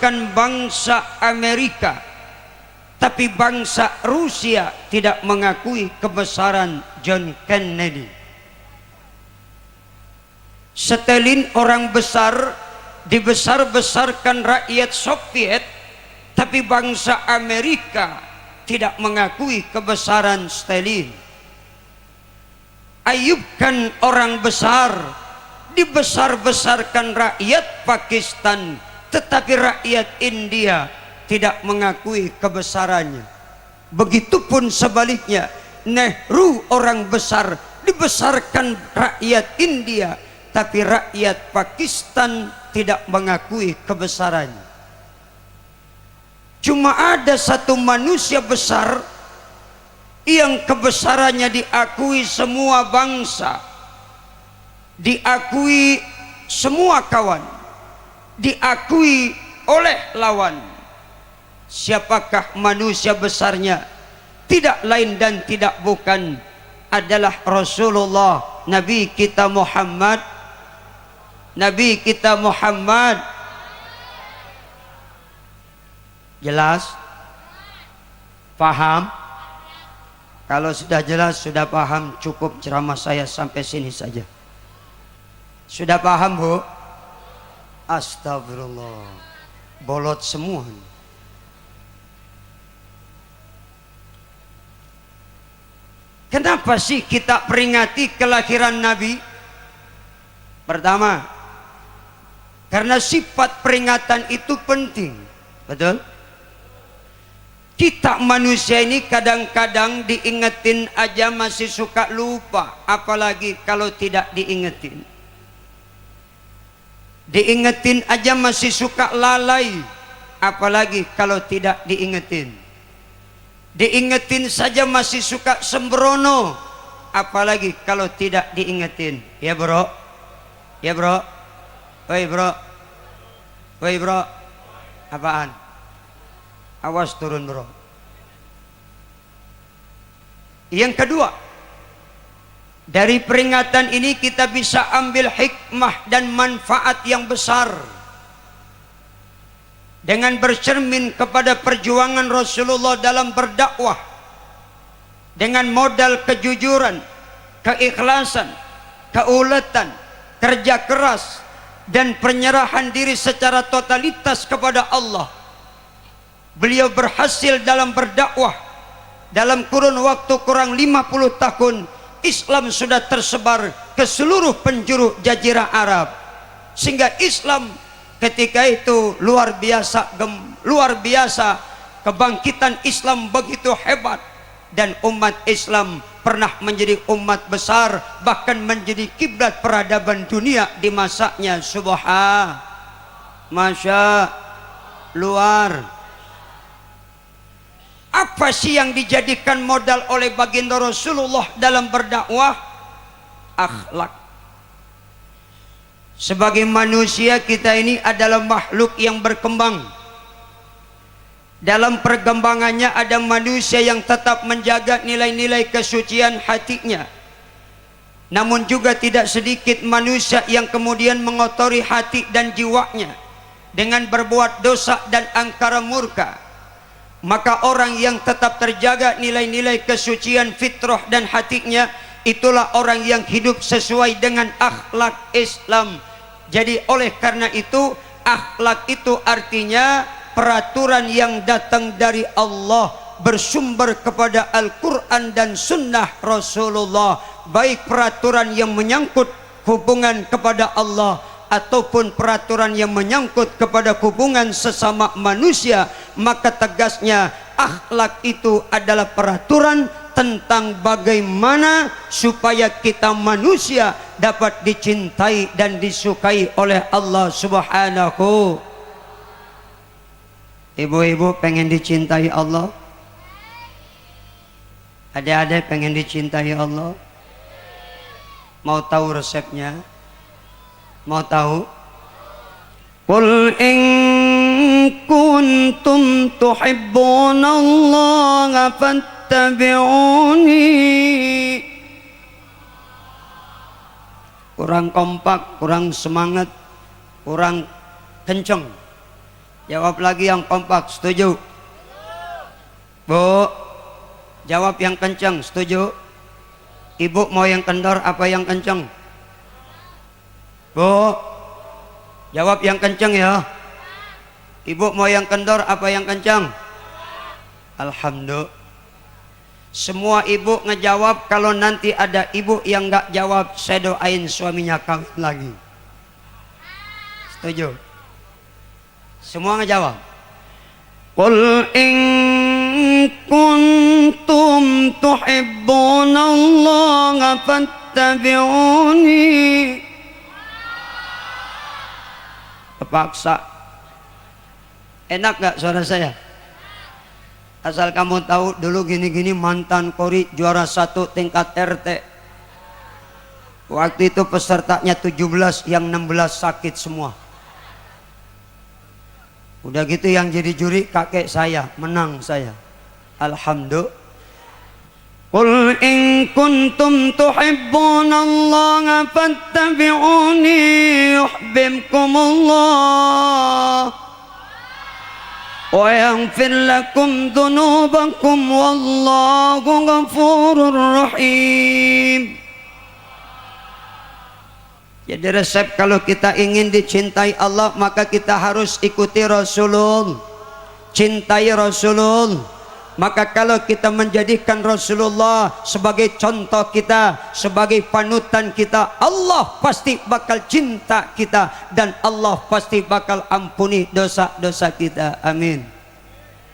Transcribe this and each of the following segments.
membesarkan bangsa Amerika, tapi bangsa Rusia tidak mengakui kebesaran John Kennedy. Stalin orang besar, dibesar-besarkan rakyat Soviet, tapi bangsa Amerika tidak mengakui kebesaran Stalin. Ayub Khan orang besar, dibesar-besarkan rakyat Pakistan, tetapi rakyat India tidak mengakui kebesarannya. Begitupun sebaliknya, Nehru orang besar, dibesarkan rakyat India, tapi rakyat Pakistan tidak mengakui kebesarannya. Cuma ada satu manusia besar yang kebesarannya diakui semua bangsa, diakui semua kawan, diakui oleh lawan. Siapakah manusia besarnya? Tidak lain dan tidak bukan adalah Rasulullah, Nabi kita Muhammad. Nabi kita Muhammad. Jelas? Paham? Kalau sudah jelas, sudah paham, cukup ceramah saya sampai sini saja. Sudah paham, Bu? Astagfirullah, bolot semua. Kenapa sih kita peringati kelahiran Nabi? Pertama, karena sifat peringatan itu penting. Betul? Kita manusia ini kadang-kadang diingetin aja masih suka lupa, apalagi kalau tidak diingetin. Diingetin aja masih suka lalai, apalagi kalau tidak diingetin. Diingetin saja masih suka sembrono, apalagi kalau tidak diingetin. Ya bro? Ya bro? Woi bro? Woi bro? Apaan? Awas turun bro. Yang kedua, dari peringatan ini kita bisa ambil hikmah dan manfaat yang besar. Dengan bercermin kepada perjuangan Rasulullah dalam berdakwah, dengan modal kejujuran, keikhlasan, keuletan, kerja keras, dan penyerahan diri secara totalitas kepada Allah, beliau berhasil dalam berdakwah. Dalam kurun waktu kurang 50 tahun, Islam sudah tersebar ke seluruh penjuru jazirah Arab, sehingga Islam ketika itu luar biasa, kebangkitan Islam begitu hebat, dan umat Islam pernah menjadi umat besar, bahkan menjadi kiblat peradaban dunia di masanya. Masya luar. Apa sih yang dijadikan modal oleh baginda Rasulullah dalam berdakwah? Akhlak. Sebagai manusia, kita ini adalah makhluk yang berkembang. Dalam perkembangannya ada manusia yang tetap menjaga nilai-nilai kesucian hatinya. Namun juga tidak sedikit manusia yang kemudian mengotori hati dan jiwanya dengan berbuat dosa dan angkara murka. Maka orang yang tetap terjaga nilai-nilai kesucian fitrah dan hatinya, itulah orang yang hidup sesuai dengan akhlak Islam. Jadi oleh karena itu, akhlak itu artinya peraturan yang datang dari Allah, bersumber kepada Al-Quran dan Sunnah Rasulullah, baik peraturan yang menyangkut hubungan kepada Allah ataupun peraturan yang menyangkut kepada hubungan sesama manusia. Maka tegasnya, akhlak itu adalah peraturan tentang bagaimana supaya kita manusia dapat dicintai dan disukai oleh Allah Subhanahu. Ibu-ibu pengen dicintai Allah? Adik-adik pengen dicintai Allah? Mau tahu resepnya? Mau tahu? Qul in kuntum tuhibbunallaha fattabi'uni. Kurang kompak, kurang semangat, kurang kenceng. Jawab lagi yang kompak, setuju? Bu, jawab yang kencang, setuju? Ibu mau yang kendor apa yang kencang? Bu, jawab yang kencang ya. Ibu mau yang kendor apa yang kencang? Alhamdulillah. Semua ibu ngejawab. Kalau nanti ada ibu yang nggak jawab, saya doain suaminya kawin lagi. Setuju? Semua ngejawab. Qul in kuntum tuhibbunallaha fattabi'uni. Terpaksa. Enak nggak suara saya? Asal kamu tahu, dulu gini-gini mantan kori juara 1 tingkat RT. Waktu itu pesertanya 17, yang 16 sakit semua. Udah gitu yang jadi juri kakek saya, menang saya. Alhamdulillah. Qul in kuntum tuhibbunallaha fattabi'uni yuhibbukumullah wa yaghfir lakum dzunubakum wallahu ghafurur rahim. Jadi resep kalau kita ingin dicintai Allah, maka kita harus ikuti Rasulullah, cintai Rasulullah. Maka kalau kita menjadikan Rasulullah sebagai contoh kita, sebagai panutan kita, Allah pasti bakal cinta kita dan Allah pasti bakal ampuni dosa-dosa kita. Amin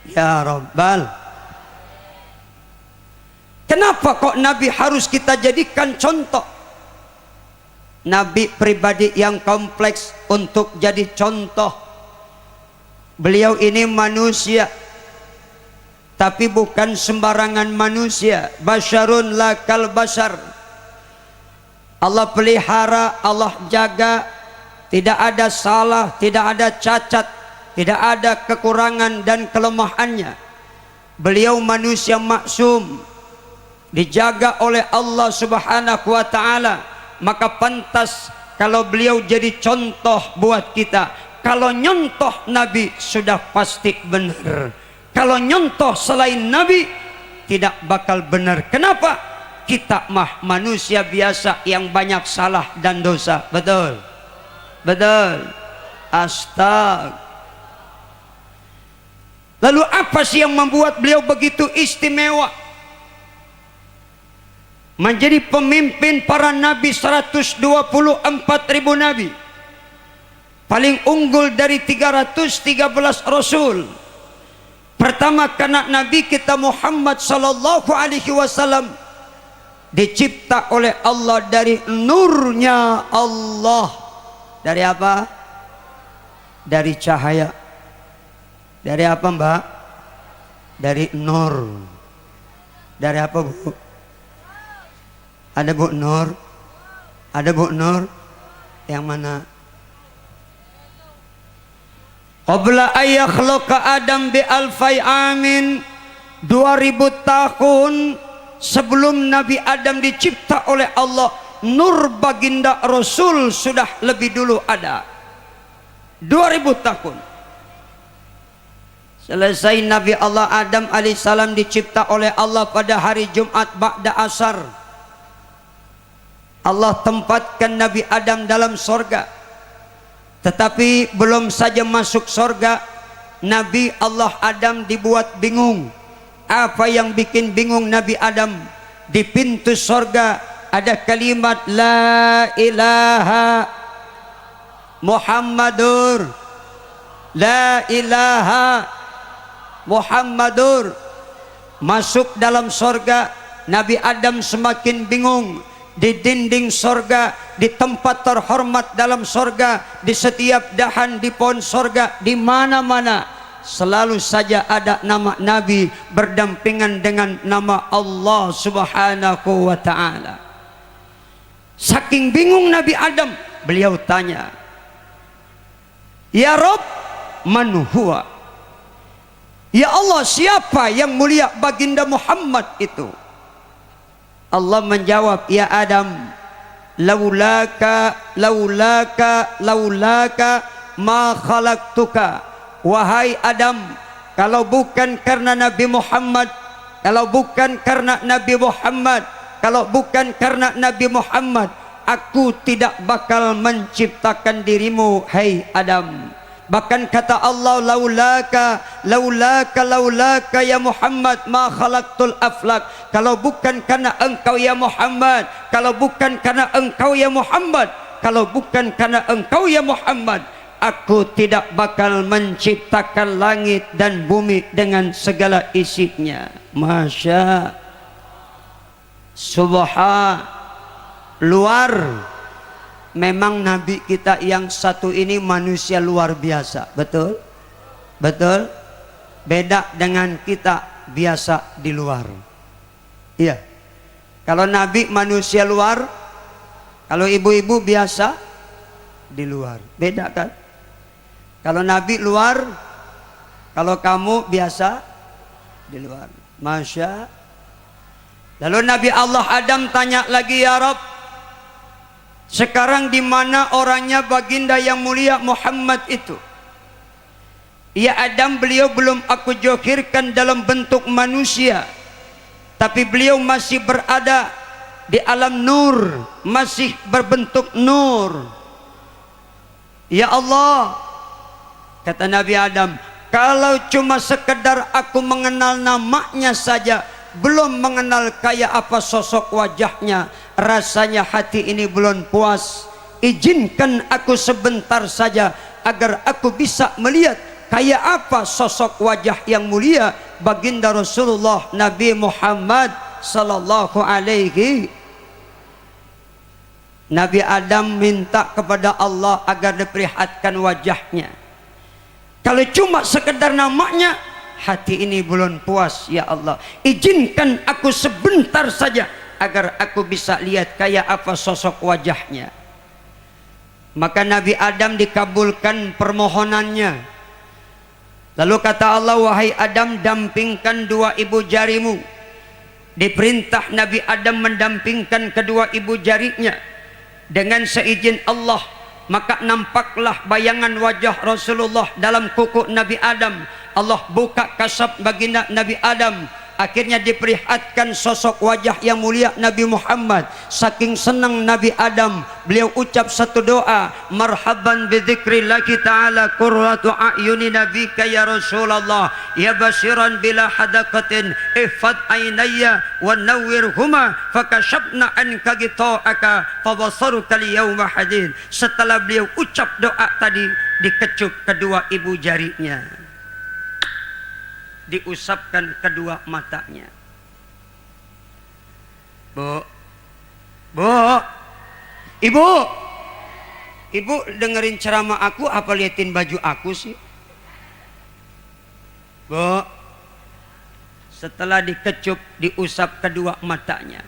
ya Rabbal. Kenapa kok Nabi harus kita jadikan contoh? Nabi pribadi yang kompleks untuk jadi contoh. Beliau ini manusia, tapi bukan sembarangan manusia. Basyarun lakal basyar. Allah pelihara, Allah jaga, tidak ada salah, tidak ada cacat, tidak ada kekurangan dan kelemahannya. Beliau manusia maksum, dijaga oleh Allah Subhanahu wa ta'ala. Maka pantas kalau beliau jadi contoh buat kita. Kalau nyontoh Nabi sudah pasti benar. Kalau nyontoh selain Nabi tidak bakal benar. Kenapa? Kita mah manusia biasa yang banyak salah dan dosa. Betul? Betul. Astag. Lalu apa sih yang membuat beliau begitu istimewa? Menjadi pemimpin para nabi, 124.000 nabi. Paling unggul dari 313 rasul. Pertama, karena Nabi kita Muhammad sallallahu alaihi wasallam dicipta oleh Allah dari nurnya Allah. Dari apa? Dari cahaya. Dari apa, Mbak? Dari nur. Dari apa, Bu? Ada Bu Nur? Ada Bu Nur? Yang mana? Qabla ayakhluqa Adam bi alfai amin, 2000 tahun sebelum Nabi Adam dicipta oleh Allah, nur baginda Rasul sudah lebih dulu ada. 2000 tahun. Selesai Nabi Allah Adam alaihissalam dicipta oleh Allah pada hari Jumat ba'da asar. Allah tempatkan Nabi Adam dalam sorga. Tetapi belum saja masuk sorga, Nabi Allah Adam dibuat bingung. Apa yang bikin bingung Nabi Adam? Di pintu sorga ada kalimat La ilaha Muhammadur, La ilaha Muhammadur. Masuk dalam sorga, Nabi Adam semakin bingung. Di dinding sorga, di tempat terhormat dalam sorga, di setiap dahan di pohon sorga, di mana-mana selalu saja ada nama Nabi berdampingan dengan nama Allah Subhanahu wa ta'ala. Saking bingung Nabi Adam, beliau tanya, Ya Rabb, man huwa? Ya Allah, siapa yang mulia baginda Muhammad itu? Allah menjawab, Ya Adam, laulaka ma khalaqtuka wahai Adam, kalau bukan karena Nabi Muhammad, kalau bukan karena Nabi Muhammad, kalau bukan karena Nabi Muhammad, aku tidak bakal menciptakan dirimu, hai Adam. Bahkan kata Allah, laulaka ya Muhammad ma khalaqtul aflak. Kalau bukan karena engkau ya Muhammad, kalau bukan karena engkau ya Muhammad, kalau bukan karena engkau ya Muhammad, aku tidak bakal menciptakan langit dan bumi dengan segala isinya. Masya Subhan. Luar. Memang Nabi kita yang satu ini manusia luar biasa. Betul? Betul? Beda dengan kita biasa di luar. Iya. Kalau Nabi manusia luar, kalau ibu-ibu biasa di luar. Beda kan? Kalau Nabi luar, kalau kamu biasa di luar. Masya. Lalu Nabi Allah Adam tanya lagi, ya Rabb, sekarang di mana orangnya baginda yang mulia Muhammad itu? Ya Adam, beliau belum aku johirkan dalam bentuk manusia, tapi beliau masih berada di alam nur, masih berbentuk nur. Ya Allah, kata Nabi Adam, kalau cuma sekedar aku mengenal namanya saja, belum mengenal kayak apa sosok wajahnya, rasanya hati ini belum puas. Izinkan aku sebentar saja agar aku bisa melihat kayak apa sosok wajah yang mulia baginda Rasulullah Nabi Muhammad sallallahu alaihi. Nabi Adam minta kepada Allah agar diperlihatkan wajahnya. Kalau cuma sekedar namanya, hati ini belum puas. Ya Allah, izinkan aku sebentar saja agar aku bisa lihat kayak apa sosok wajahnya. Maka Nabi Adam dikabulkan permohonannya. Lalu kata Allah, wahai Adam, dampingkan dua ibu jarimu. Diperintah Nabi Adam mendampingkan kedua ibu jarinya. Dengan seizin Allah, maka nampaklah bayangan wajah Rasulullah dalam kuku Nabi Adam. Allah buka kasab baginda Nabi Adam. Akhirnya diperlihatkan sosok wajah yang mulia Nabi Muhammad. Saking senang Nabi Adam, beliau ucap satu doa, marhaban bidzikrillahi ta'ala qurratu a'yuni nabika ya Rasulullah, ya basyiran bila hadaqatin ihfad aynaya wa nawwirhuma fakashafna anka ghita'aka fabasaruka al-yawma hadid. Setelah beliau ucap doa tadi, dikecup kedua ibu jarinya, diusapkan kedua matanya. Bu, ibu dengerin ceramah aku apa liatin baju aku sih? Bu, setelah dikecup, diusap kedua matanya,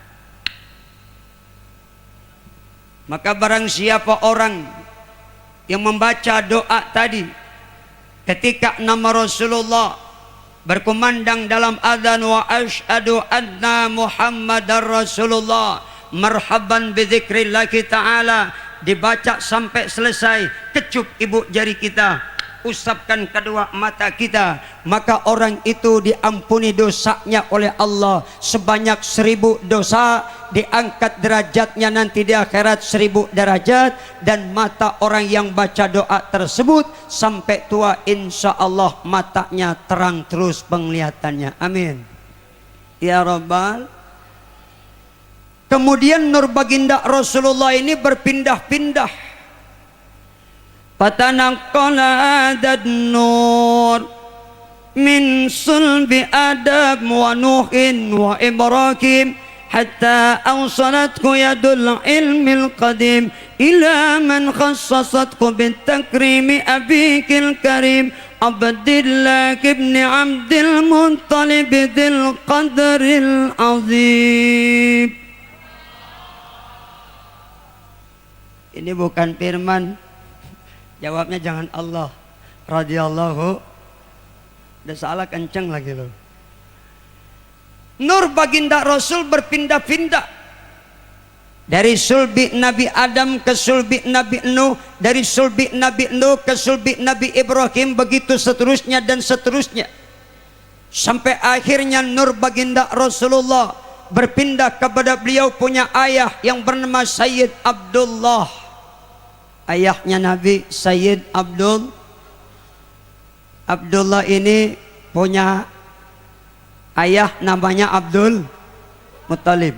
maka barang siapa orang yang membaca doa tadi ketika nama Rasulullah berkumandang dalam adzan, wa asyhadu anna Muhammadar Rasulullah, marhaban bidzikrillahi ta'ala, dibaca sampai selesai, kecup ibu jari kita, usapkan kedua mata kita, maka orang itu diampuni dosanya oleh Allah sebanyak 1000 dosa, diangkat derajatnya nanti di akhirat 1000 derajat, dan mata orang yang baca doa tersebut sampai tua insya Allah matanya terang terus penglihatannya. Amin ya Rabbal. Kemudian nur baginda Rasulullah ini berpindah-pindah. Fatanaqqala adad nur min sulbi Adam wa Nuhin wa Ibrahim hatta awsalatku yadul ilmil qadim ila man khassasatku bitakrimi abikil karim Abdillah ibn Abdil Muttalib dzil qadril azim. Ini bukan firman, jawabnya jangan Allah radhiyallahu. Udah salah kenceng lagi loh. Nur baginda Rasul berpindah-pindah. Dari sulbi Nabi Adam ke sulbi Nabi Nuh, dari sulbi Nabi Nuh ke sulbi Nabi Ibrahim, begitu seterusnya dan seterusnya. Sampai akhirnya nur baginda Rasulullah berpindah kepada beliau punya ayah yang bernama Sayyid Abdullah. Ayahnya Nabi Sayyid Abdullah ini punya ayah namanya Abdul Muttalib.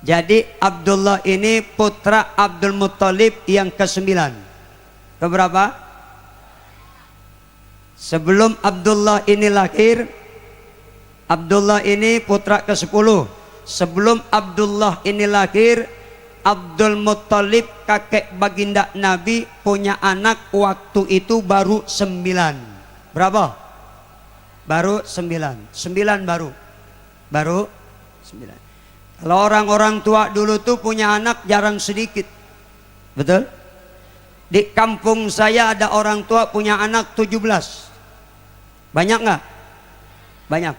Jadi Abdullah ini putra Abdul Muttalib yang ke-9. Keberapa? Sebelum Abdullah ini lahir, Abdullah ini putra ke-10. Sebelum Abdullah ini lahir, Abdul Muttalib kakek baginda Nabi punya anak waktu itu baru 9. Berapa? Baru 9. 9 baru 9. Kalau orang-orang tua dulu tuh punya anak jarang sedikit. Betul? Di kampung saya ada orang tua punya anak 17. Banyak nggak? Banyak.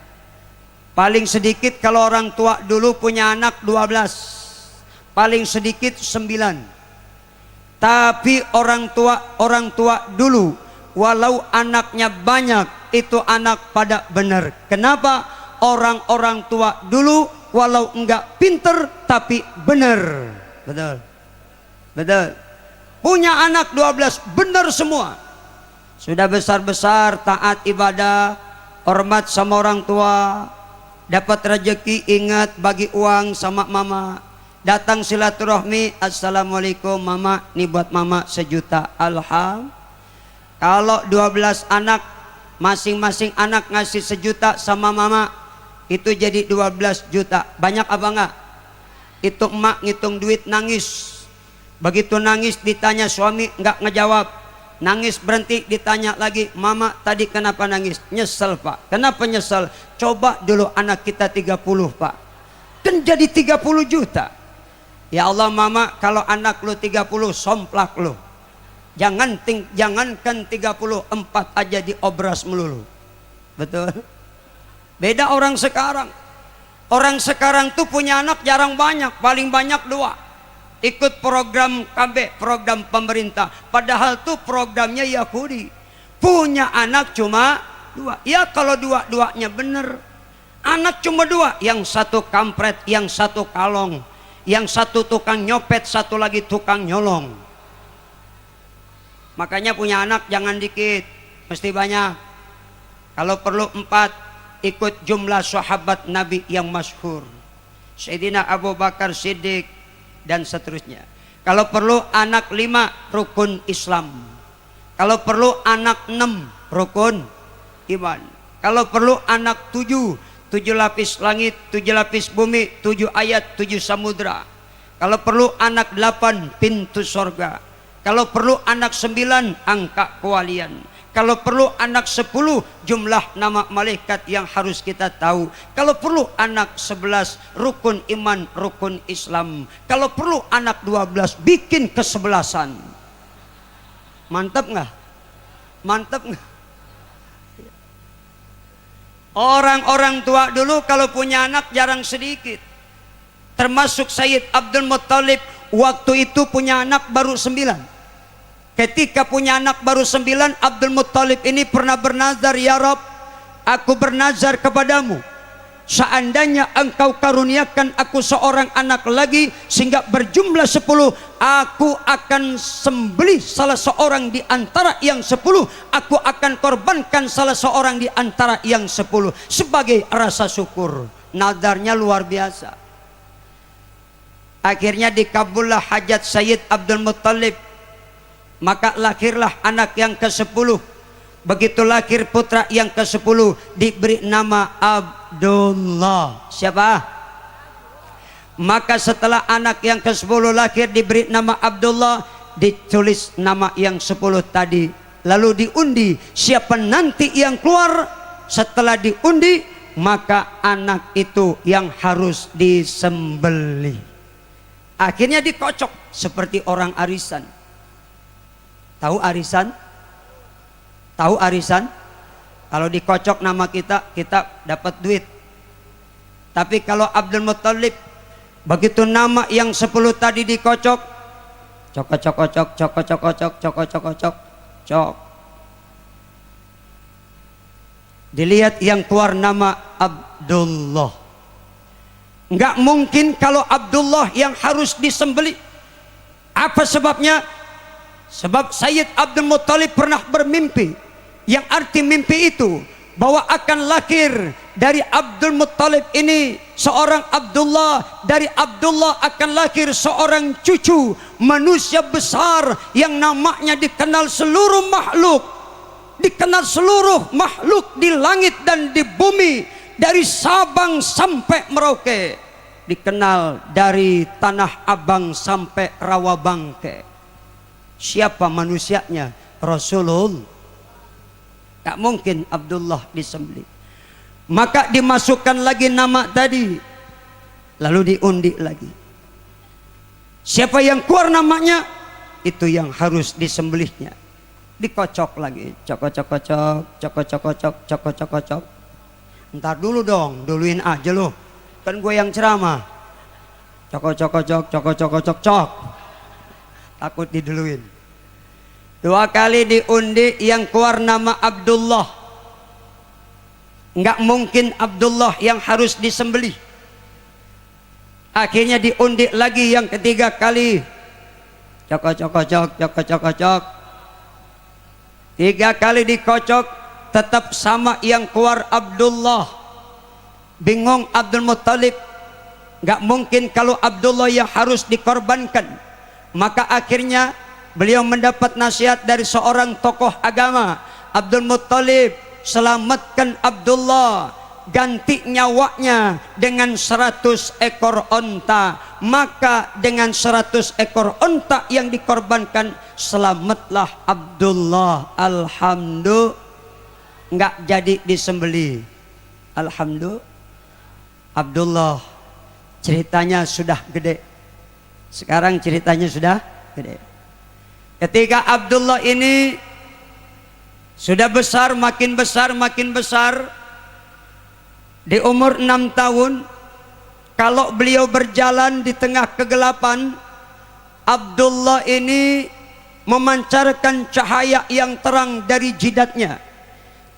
Paling sedikit kalau orang tua dulu punya anak 12. Paling sedikit 9. Tapi orang tua dulu walau anaknya banyak, itu anak pada benar. Kenapa? Orang-orang tua dulu walau enggak pinter tapi benar. Betul. Betul. Punya anak 12 benar semua. Sudah besar-besar taat ibadah, hormat sama orang tua, dapat rezeki ingat bagi uang sama mama. Datang silaturahmi, assalamualaikum mama, nih buat mama 1 juta. Alhamdulillah. Kalau 12 anak, masing-masing anak ngasih 1 juta sama mama, itu jadi 12 juta. Banyak apa enggak? Itu emak ngitung duit nangis. Begitu nangis ditanya suami enggak ngejawab. Nangis berhenti ditanya lagi, mama tadi kenapa nangis? Nyesel pak. Kenapa nyesel? Coba dulu anak kita 30 pak, kan jadi 30 juta. Ya Allah mama, kalau anak lu 30 somplak lu. Jangankan 34 aja diobras melulu. Betul? Beda orang sekarang. Orang sekarang tuh punya anak jarang banyak, paling banyak 2. Ikut program KB, program pemerintah. Padahal tuh programnya Yahudi. Punya anak cuma 2. Ya kalau dua-duanya bener. Anak cuma 2. Yang satu kampret, yang satu kalong. Yang satu tukang nyopet, satu lagi tukang nyolong. Makanya punya anak jangan dikit, mesti banyak. Kalau perlu 4, ikut jumlah sahabat Nabi yang masyhur. Sayyidina Abu Bakar Siddiq dan seterusnya. Kalau perlu anak 5, rukun Islam. Kalau perlu anak 6, rukun iman. Kalau perlu anak 7, 7 lapis langit, 7 lapis bumi, 7 ayat, 7 samudra. Kalau perlu anak 8, pintu sorga. Kalau perlu anak 9, angka kewalian. Kalau perlu anak 10, jumlah nama malaikat yang harus kita tahu. Kalau perlu anak 11, rukun iman, rukun Islam. Kalau perlu anak 12, bikin kesebelasan. Mantap nggak? Mantap nggak? Orang-orang tua dulu kalau punya anak jarang sedikit. Termasuk Sayyid Abdul Muttalib, waktu itu punya anak baru 9. Ketika punya anak baru 9, Abdul Muttalib ini pernah bernazar, ya Rabb, aku bernazar kepadamu, seandainya engkau karuniakan aku seorang anak lagi sehingga berjumlah 10, aku akan sembelih salah seorang di antara yang 10, aku akan korbankan salah seorang di antara yang 10 sebagai rasa syukur. Nadarnya luar biasa. Akhirnya dikabullah hajat Sayyid Abdul Muttalib. Maka lahirlah anak yang ke-10. Begitu lahir putra yang ke-10, diberi nama Abdullah. Siapa? Maka setelah anak yang ke-10 lahir diberi nama Abdullah, ditulis nama yang 10 tadi. Lalu diundi, siapa nanti yang keluar. Setelah diundi, maka anak itu yang harus disembelih. Akhirnya dikocok seperti orang arisan. Tahu arisan? Tahu arisan? Kalau dikocok nama kita, kita dapat duit. Tapi kalau Abdul Muttalib Begitu nama yang 10 tadi dikocok, cok, cok. Dilihat yang keluar nama Abdullah. Enggak mungkin kalau Abdullah yang harus disembelih. Apa sebabnya? Sebab Sayyid Abdul Muttalib pernah bermimpi, yang arti mimpi itu bahwa akan lahir dari Abdul Muttalib ini seorang Abdullah, dari Abdullah akan lahir seorang cucu manusia besar yang namanya dikenal seluruh makhluk, dikenal seluruh makhluk di langit dan di bumi, dari Sabang sampai Merauke, dikenal dari Tanah Abang sampai Rawabangke. Siapa manusianya? Rasulullah. Tak mungkin Abdullah disembelih. Maka dimasukkan lagi nama tadi, lalu diundi lagi. Siapa yang keluar namanya, itu yang harus disembelihnya. Dikocok lagi, cok. Ntar dulu dong, duluin aja loh. Kan gue yang ceramah. Cok. Takut diduluin. 2 kali diundi, yang keluar nama Abdullah. Enggak mungkin Abdullah yang harus disembelih. Akhirnya diundi lagi yang 3 kali. Cok. 3 kali dikocok, tetap sama yang keluar Abdullah. Bingung Abdul Muttalib. Enggak mungkin kalau Abdullah yang harus dikorbankan. Maka akhirnya beliau mendapat nasihat dari seorang tokoh agama. Abdul Muttalib, selamatkan Abdullah, ganti nyawanya dengan 100 ekor onta. Maka dengan 100 ekor onta yang dikorbankan, selamatlah Abdullah. Alhamdulillah, enggak jadi disembelih. Alhamdulillah, Abdullah ceritanya sudah gede. Sekarang ceritanya sudah gede. Ketika Abdullah ini sudah besar, makin besar, di umur 6 tahun, kalau beliau berjalan di tengah kegelapan, Abdullah ini memancarkan cahaya yang terang dari jidatnya.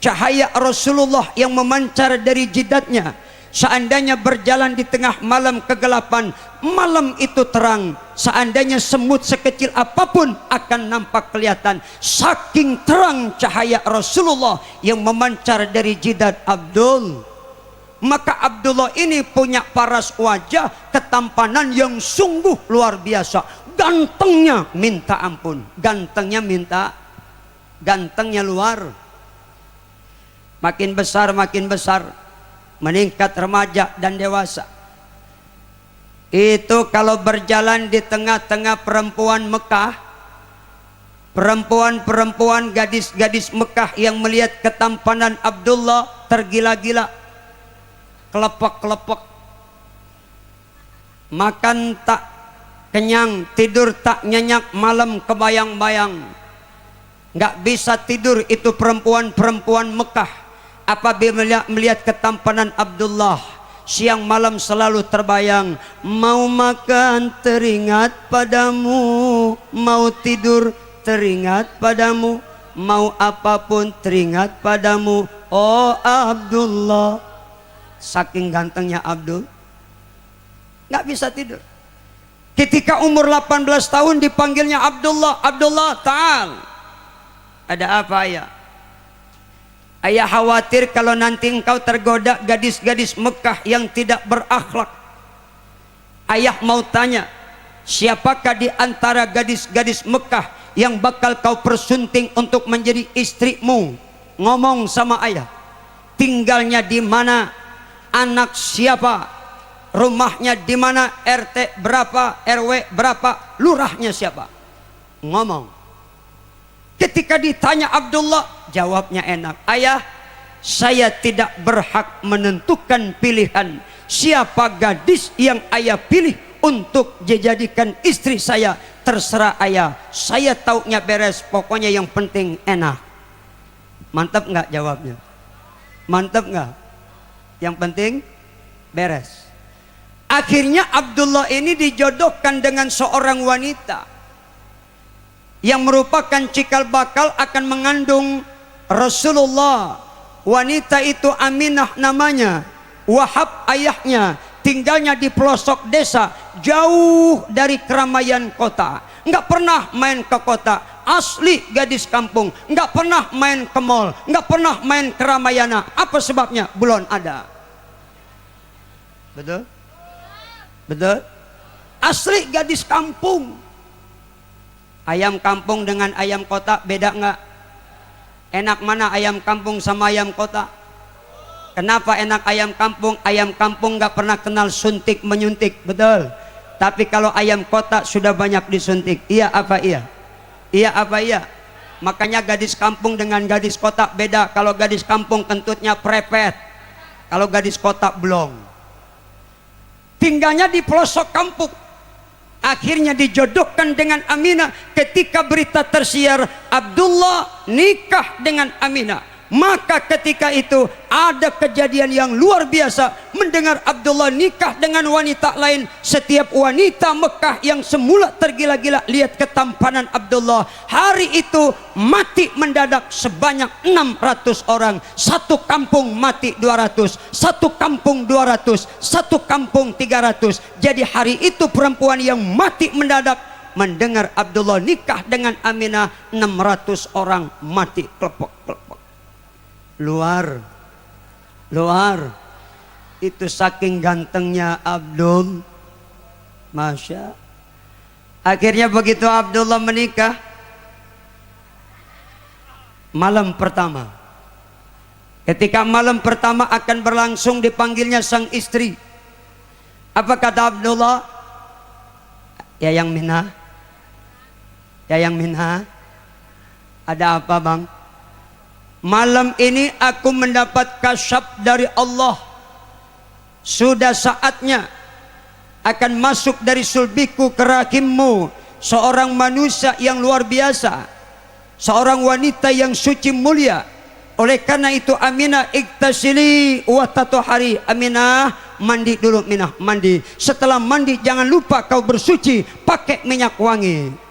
Cahaya Rasulullah yang memancar dari jidatnya. Seandainya berjalan di tengah malam kegelapan, malam itu terang. Seandainya semut sekecil apapun akan nampak kelihatan. Saking terang cahaya Rasulullah yang memancar dari jidat Abdul. Maka Abdullah ini punya paras wajah, ketampanan yang sungguh luar biasa. Gantengnya minta ampun. Gantengnya luar. Makin besar, meningkat remaja dan dewasa. Itu kalau berjalan di tengah-tengah perempuan Mekah, perempuan-perempuan, gadis-gadis Mekah yang melihat ketampanan Abdullah tergila-gila, kelepek-kelepek, makan tak kenyang, tidur tak nyenyak, malam kebayang-bayang, nggak bisa tidur. Itu perempuan-perempuan Mekah apabila melihat ketampanan Abdullah, siang malam selalu terbayang. Mau makan teringat padamu, mau tidur teringat padamu, mau apapun teringat padamu, oh Abdullah. Saking gantengnya Abdul, nggak bisa tidur. Ketika umur 18 tahun dipanggilnya Abdullah, Abdullah ta'al. Ada apa ya? Ayah khawatir kalau nanti engkau tergoda gadis-gadis Mekah yang tidak berakhlak. Ayah mau tanya, siapakah di antara gadis-gadis Mekah yang bakal kau persunting untuk menjadi istrimu? Ngomong sama ayah. Tinggalnya di mana? Anak siapa? Rumahnya di mana? RT berapa? RW berapa? Lurahnya siapa? Ngomong. Ketika ditanya Abdullah, jawabnya enak. Ayah, saya tidak berhak menentukan pilihan siapa gadis yang ayah pilih untuk dijadikan istri saya. Terserah ayah, saya taunya beres, pokoknya yang penting enak. Mantap nggak jawabnya? Mantap nggak? Yang penting beres. Akhirnya Abdullah ini dijodohkan dengan seorang wanita yang merupakan cikal bakal akan mengandung Rasulullah. Wanita itu Aminah namanya, Wahab ayahnya, tinggalnya di pelosok desa, jauh dari keramaian kota. Enggak pernah main ke kota, asli gadis kampung. Enggak pernah main ke mall, enggak pernah main ke Ramayana. Apa sebabnya? Belum ada. Betul? Betul? Asli gadis kampung. Ayam kampung dengan ayam kota beda enggak? Enak mana ayam kampung sama ayam kota? Kenapa enak ayam kampung? Ayam kampung nggak pernah kenal suntik menyuntik, betul. Tapi kalau ayam kota sudah banyak disuntik. Iya apa iya? Iya apa iya? Makanya gadis kampung dengan gadis kota beda. Kalau gadis kampung kentutnya prepet, kalau gadis kota belum. Tinggalnya di pelosok kampung. Akhirnya dijodohkan dengan Aminah. Ketika berita tersiar Abdullah nikah dengan Aminah, maka ketika itu ada kejadian yang luar biasa. Mendengar Abdullah nikah dengan wanita lain, setiap wanita Mekah yang semula tergila-gila lihat ketampanan Abdullah, hari itu mati mendadak sebanyak 600 orang. Satu kampung mati 200, satu kampung 200, satu kampung 300. Jadi hari itu perempuan yang mati mendadak mendengar Abdullah nikah dengan Aminah, 600 orang mati klepek-klepek. Luar itu saking gantengnya Abdul, Masya. Akhirnya begitu Abdullah menikah, malam pertama, ketika malam pertama akan berlangsung, dipanggilnya sang istri. Apa kata Abdullah? Yayang Minah, Yayang Minah, ada apa bang? Malam ini aku mendapat kasyaf dari Allah. Sudah saatnya akan masuk dari sulbiku ke rahimmu seorang manusia yang luar biasa, seorang wanita yang suci mulia. Oleh karena itu Aminah, iktasili wa tatuhari. Aminah, mandi dulu Minah, mandi. Setelah mandi jangan lupa kau bersuci pakai minyak wangi.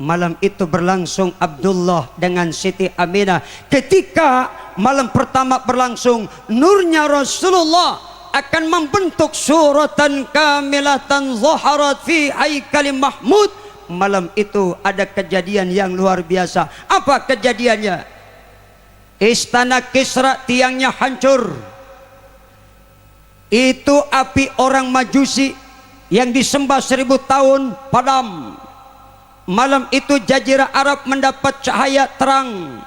Malam itu berlangsung Abdullah dengan Siti Aminah. Ketika malam pertama berlangsung, nurnya Rasulullah akan membentuk suratan kamilatan zaharat fi haikal mahmud. Malam itu ada kejadian yang luar biasa. Apa kejadiannya? Istana Kisra tiangnya hancur. Itu api orang Majusi yang disembah 1000 tahun padam. Malam itu jazirah Arab mendapat cahaya terang.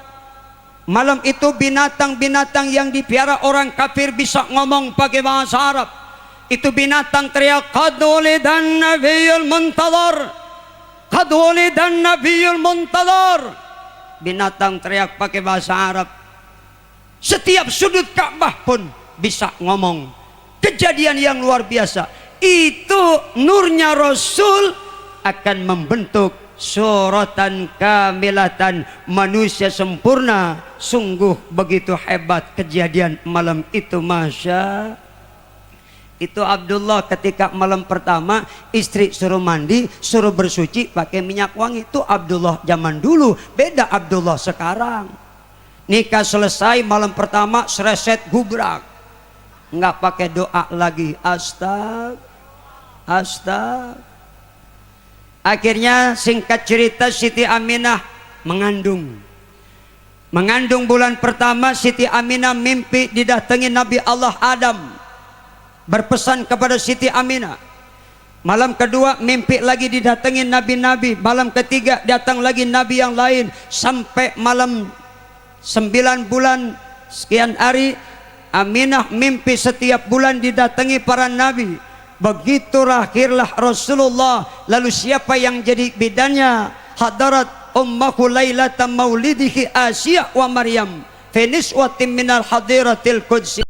Malam itu binatang-binatang yang dipiara orang kafir bisa ngomong pakai bahasa Arab. Itu binatang teriak, qad wulidan nabiyul muntadhar, qad wulidan nabiyul muntadhar. Binatang teriak pakai bahasa Arab. Setiap sudut Ka'bah pun bisa ngomong. Kejadian yang luar biasa. Itu nurnya Rasul akan membentuk suratan kamilatan, manusia sempurna. Sungguh begitu hebat kejadian malam itu, Masya. Itu Abdullah ketika malam pertama istri suruh mandi, suruh bersuci pakai minyak wangi. Itu Abdullah zaman dulu, beda Abdullah sekarang. Nikah selesai malam pertama sereset gubrak, nggak pakai doa lagi. Astag. Akhirnya singkat cerita Siti Aminah mengandung bulan pertama. Siti Aminah mimpi didatangi Nabi Allah Adam, berpesan kepada Siti Aminah. Malam kedua mimpi lagi didatangi nabi-nabi. Malam ketiga datang lagi nabi yang lain. Sampai malam 9 bulan sekian hari Aminah mimpi setiap bulan didatangi para nabi. Begitu lahirlah Rasulullah. Lalu siapa yang jadi bidannya? Hadarat ummahu lailatan maulidihi Asya wa Maryam fi niswatin minal hadiratil qudsi.